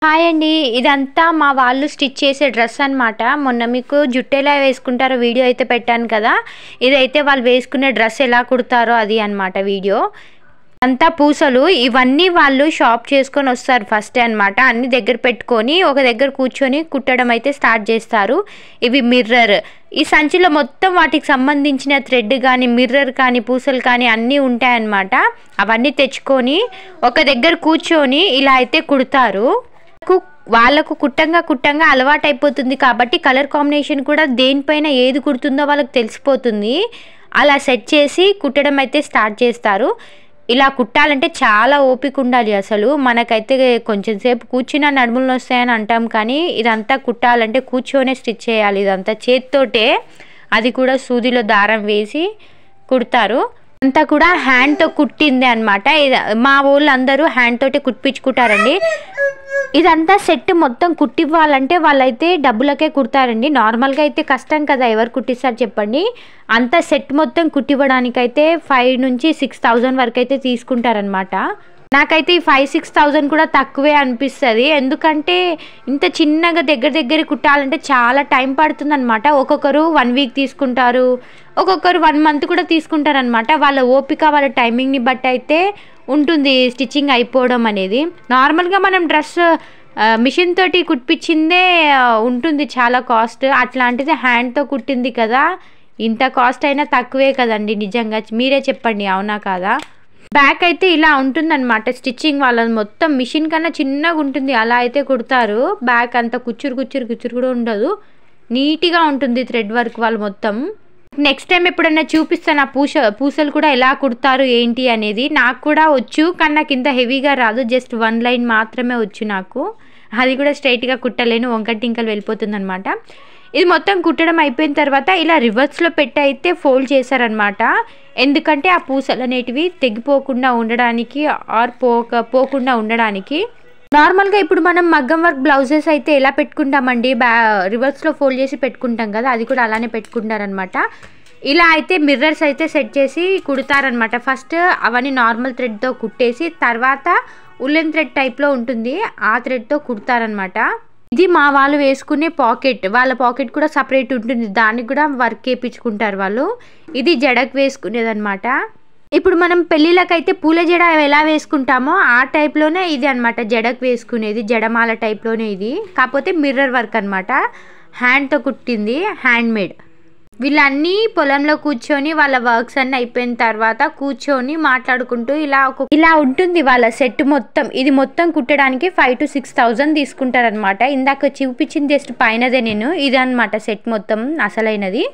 Hi అండి. ఇదంతా మా వాళ్ళు స్టిచ్ చేసే డ్రెస్ అనమాట. మొన్న మీకు జుట్టు ఎలా వేసుకుంటారో వీడియో అయితే పెట్టాను కదా. ఇదైతే వాళ్ళు వేసుకునే డ్రెస్ ఎలా కుడతారో అది అనమాట వీడియో. అంతా పూసలు ఇవన్నీ వాళ్ళు షాప్ చేసుకొని వస్తారు ఫస్టే అనమాట. అన్ని దగ్గర పెట్టుకొని ఒక దగ్గర కూర్చొని కుట్టడం అయితే స్టార్ట్ చేస్తారు. ఇవి మిర్రర్, ఈ సంచిలో మొత్తం వాటికి సంబంధించిన థ్రెడ్ కానీ మిర్రర్ కానీ పూసలు కానీ అన్నీ ఉంటాయన్నమాట. అవన్నీ తెచ్చుకొని ఒక దగ్గర కూర్చొని ఇలా అయితే కుడతారు. వాళ్ళకు కుట్టంగా అలవాటు అయిపోతుంది కాబట్టి కలర్ కాంబినేషన్ కూడా దేనిపైన ఏది కుడుతుందో వాళ్ళకి తెలిసిపోతుంది. అలా సెట్ చేసి కుట్టడం అయితే స్టార్ట్ చేస్తారు. ఇలా కుట్టాలంటే చాలా ఓపిక ఉండాలి. అసలు మనకైతే కొంచెం సేపు కూర్చున్న నడుములు వస్తాయని అంటాం, కానీ ఇదంతా కుట్టాలంటే కూర్చొనే స్టిచ్ చేయాలి. ఇదంతా చేత్తోటే, అది కూడా సూదిలో దారం వేసి కుడతారు. అంతా కూడా హ్యాండ్తో కుట్టిందే అనమాట. మా వాళ్ళు అందరూ హ్యాండ్ తోటే కుట్టించుకుంటారండి. ఇదంతా సెట్ మొత్తం కుట్టివ్వాలంటే వాళ్ళైతే డబ్బులకే కుడతారండి. నార్మల్గా అయితే కష్టం కదా, ఎవరు కుట్టిస్తారు చెప్పండి. అంతా సెట్ మొత్తం కుట్టివ్వడానికైతే 5,000 నుంచి 6,000 వరకు అయితే తీసుకుంటారనమాట. నాకైతే ఈ 5,000-6,000 కూడా తక్కువే అనిపిస్తుంది. ఎందుకంటే ఇంత చిన్నగా దగ్గర కుట్టాలంటే చాలా టైం పడుతుంది అనమాట. ఒక్కొక్కరు 1 వీక్ తీసుకుంటారు, ఒక్కొక్కరు 1 మంత్ కూడా తీసుకుంటారనమాట. వాళ్ళ ఓపిక వాళ్ళ టైమింగ్ని బట్టి అయితే ఉంటుంది స్టిచ్చింగ్ అయిపోవడం అనేది. నార్మల్గా మనం డ్రెస్ మిషన్ తోటి కుట్టించిందే ఉంటుంది చాలా కాస్ట్. అట్లాంటిది హ్యాండ్తో కుట్టింది కదా, ఇంత కాస్ట్ అయినా తక్కువే కదండి. నిజంగా మీరే చెప్పండి, అవునా కాదా? బ్యాక్ అయితే ఇలా ఉంటుందన్నమాట. స్టిచ్చింగ్ వాళ్ళది మొత్తం మిషన్ కన్నా చిన్నగా ఉంటుంది, అలా అయితే కుడతారు. బ్యాక్ అంతా కుచ్చురు కూడా ఉండదు, నీట్గా ఉంటుంది థ్రెడ్ వర్క్ వాళ్ళు మొత్తం. నెక్స్ట్ టైం ఎప్పుడన్నా చూపిస్తాను ఆ పూసలు కూడా ఎలా కుడతారు ఏంటి అనేది. నాకు కూడా వచ్చు, కానీ నాకు ఇంత హెవీగా రాదు. జస్ట్ 1 లైన్ మాత్రమే వచ్చు నాకు. అది కూడా స్ట్రైట్గా కుట్టలేను, వంకటింకలు వెళ్ళిపోతుంది అనమాట. ఇది మొత్తం కుట్టడం అయిపోయిన తర్వాత ఇలా రివర్స్లో పెట్టి అయితే ఫోల్డ్ చేశారనమాట. ఎందుకంటే ఆ పూసలు అనేటివి తెగిపోకుండా ఉండడానికి ఆర్ పోకుండా ఉండడానికి. నార్మల్గా ఇప్పుడు మనం మగ్గం వర్క్ బ్లౌజెస్ అయితే ఎలా పెట్టుకుంటామండి, రివర్స్లో ఫోల్డ్ చేసి పెట్టుకుంటాం కదా, అది కూడా అలానే పెట్టుకుంటారనమాట. ఇలా అయితే మిర్రర్స్ అయితే సెట్ చేసి కుడతారనమాట. ఫస్ట్ అవన్నీ నార్మల్ థ్రెడ్తో కుట్టేసి తర్వాత ఉల్లెన్ థ్రెడ్ టైప్లో ఉంటుంది, ఆ థ్రెడ్తో కుడతారనమాట. ఇది మా వాళ్ళు వేసుకునే పాకెట్, వాళ్ళ పాకెట్ కూడా సపరేట్ ఉంటుంది, దానికి కూడా వర్క్ వేయించుకుంటారు వాళ్ళు. ఇది జడకు వేసుకునేది అనమాట. ఇప్పుడు మనం పెళ్ళిళ్ళకైతే పూల జడ ఎలా వేసుకుంటామో ఆ టైప్లోనే ఇది అనమాట జడకు వేసుకునేది, జడమాల టైప్లోనే ఇది. కాకపోతే మిర్రర్ వర్క్ అనమాట, హ్యాండ్తో కుట్టింది, హ్యాండ్ మేడ్. వీళ్ళన్నీ పొలంలో కూర్చొని వాళ్ళ వర్క్స్ అన్నీ అయిపోయిన తర్వాత కూర్చొని మాట్లాడుకుంటూ ఇలా ఉంటుంది వాళ్ళ సెట్ మొత్తం. ఇది మొత్తం కుట్టడానికి 5,000-6,000 తీసుకుంటారనమాట. ఇందాక చూపించింది జస్ట్ పైనదే నేను, ఇది అనమాట సెట్ మొత్తం అసలైనది.